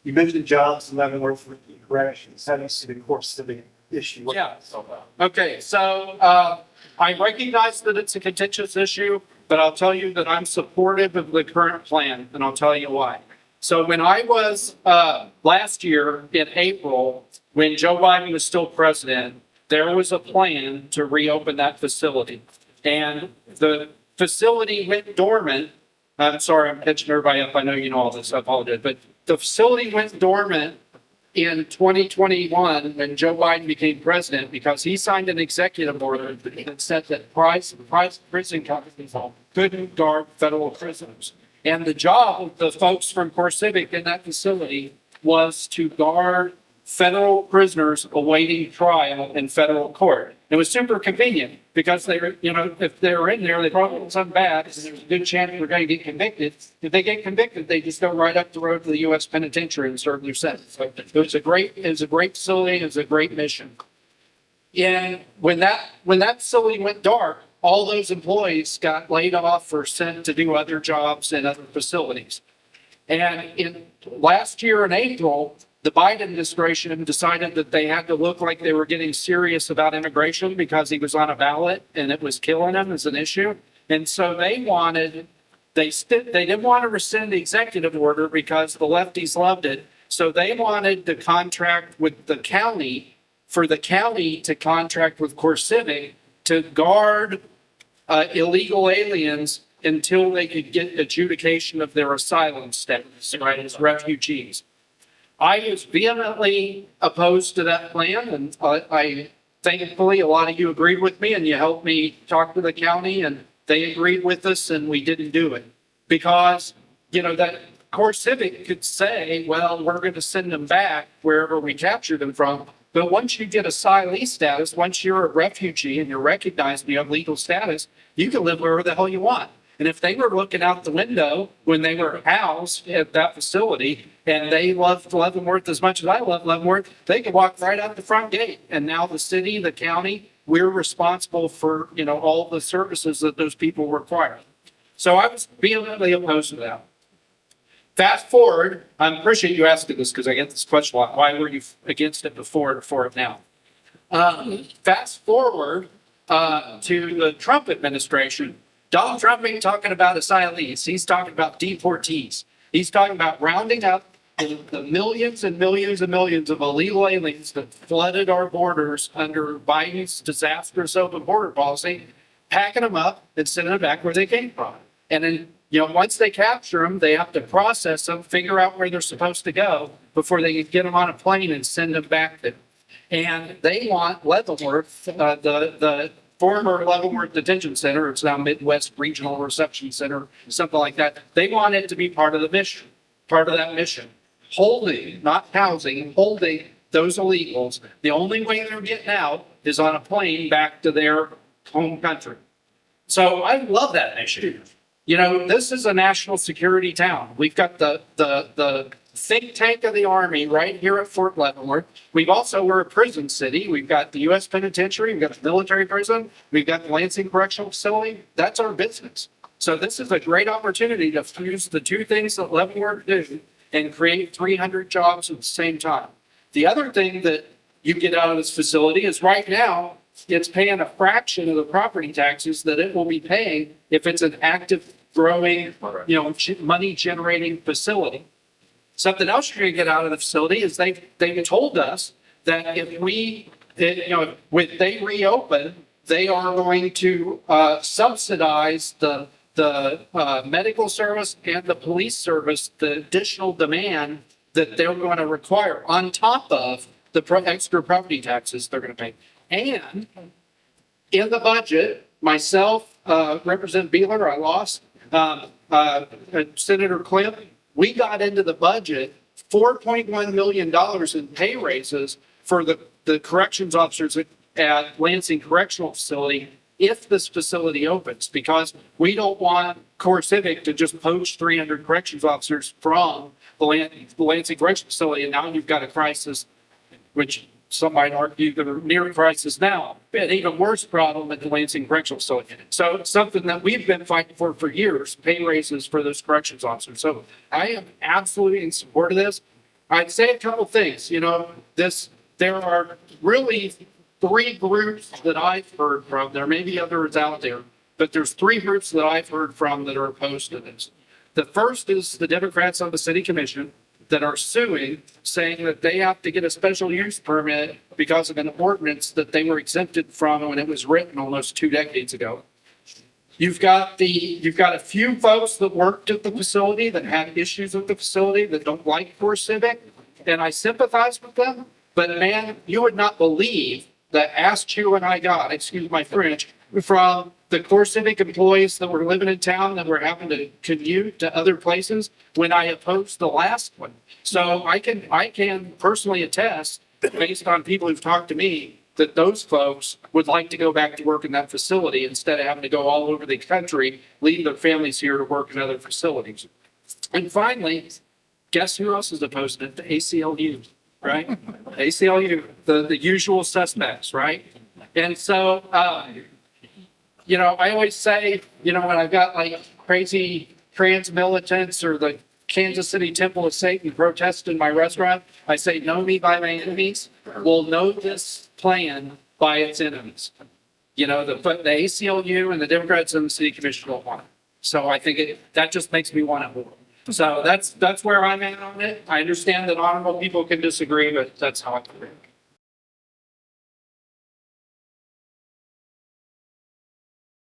You mentioned jobs in Leavenworth Corrections. How do you see the core civic issue? Yeah. Okay, so I recognize that it's a contentious issue, but I'll tell you that I'm supportive of the current plan, and I'll tell you why. So when I was last year in April, when Joe Biden was still president, there was a plan to reopen that facility. And the facility went dormant. I'm sorry, I'm catching everybody up. I know you know all this. I apologize. But the facility went dormant in 2021 when Joe Biden became president because he signed an executive order that said that private prison companies couldn't guard federal prisoners. And the job of the folks from CoreCivic in that facility was to guard federal prisoners awaiting trial in federal court. It was super convenient because they were, if they were in there, they probably did something bad, and there's a good chance they're going to get convicted. If they get convicted, they just go right up the road to the U.S. penitentiary and serve their sentence. So it was a great facility. It was a great mission. And when that facility went dark, all those employees got laid off or sent to do other jobs in other facilities. And last year in April, the Biden administration decided that they had to look like they were getting serious about immigration because he was on a ballot and it was killing them as an issue. And so they didn't want to rescind the executive order because the lefties loved it. So they wanted to contract with the county for the county to contract with CoreCivic to guard illegal aliens until they could get adjudication of their asylum status, right, as refugees. I was vehemently opposed to that plan, and I thankfully a lot of you agreed with me, and you helped me talk to the county, and they agreed with us, and we didn't do it because that CoreCivic could say, well, we're going to send them back wherever we captured them from. But once you get asylee status, once you're a refugee and you're recognized and you have legal status, you can live wherever the hell you want. And if they were looking out the window when they were housed at that facility and they loved Leavenworth as much as I love Leavenworth, they could walk right out the front gate. And now the city, the county, we're responsible for, all the services that those people require. So I was vehemently opposed to that. Fast forward, I appreciate you asking this because I get this question a lot. Why were you against it before and for it now? Fast forward to the Trump administration. Donald Trump ain't talking about asylees. He's talking about deportees. He's talking about rounding up the millions and millions and millions of illegal aliens that flooded our borders under Biden's disastrous open border policy, packing them up and sending them back where they came from. And then, once they capture them, they have to process them, figure out where they're supposed to go before they can get them on a plane and send them back there. And they want Leavenworth, the former Leavenworth Detention Center, it's now Midwest Regional Reception Center, something like that. They want it to be part of the mission, part of that mission. Holding, not housing, holding those illegals. The only way they're getting out is on a plane back to their home country. So I love that mission. This is a national security town. We've got the think tank of the Army right here at Fort Leavenworth. We're a prison city. We've got the U.S. Penitentiary. We've got the military prison. We've got the Lansing Correctional Facility. That's our business. So this is a great opportunity to fuse the two things that Leavenworth do and create 300 jobs at the same time. The other thing that you get out of this facility is right now, it's paying a fraction of the property taxes that it will be paying if it's an active, growing, money-generating facility. Something else you're going to get out of the facility is they've told us that if when they reopen, they are going to subsidize the medical service and the police service, the additional demand that they're going to require on top of the extra property taxes they're going to pay. And in the budget, myself, Representative Beeler, I lost, Senator Cliff, we got into the budget $4.1 million in pay raises for the corrections officers at Lansing Correctional Facility if this facility opens, because we don't want CoreCivic to just poach 300 corrections officers from the Lansing Correctional Facility, and now you've got a crisis, which some might argue that are near crisis now, an even worse problem at the Lansing Correctional Facility. So it's something that we've been fighting for years, pay raises for those corrections officers. So I am absolutely in support of this. I'd say a couple things, there are really three groups that I've heard from. There may be others out there, but there's three groups that I've heard from that are opposed to this. The first is the Democrats on the city commission that are suing, saying that they have to get a special use permit because of an ordinance that they were exempted from when it was written almost 2 decades ago. You've got a few folks that worked at the facility that had issues with the facility that don't like Core Civic, and I sympathize with them. But man, you would not believe the ass chew I got, excuse my French, from the Core Civic employees that were living in town that were having to commute to other places when I opposed the last one. So I can personally attest, based on people who've talked to me, that those folks would like to go back to work in that facility instead of having to go all over the country, leave their families here to work in other facilities. And finally, guess who else is opposed to it? The ACLU, right? ACLU, the usual suspects, right? And so, I always say, when I've got like crazy trans militants or the Kansas City Temple of Satan protest in my restaurant, I say, know me by my enemies. We'll know this plan by its enemies. The ACLU and the Democrats and the city commission don't want it. So I think that just makes me want it more. So that's where I'm at on it. I understand that honorable people can disagree, but that's how I feel.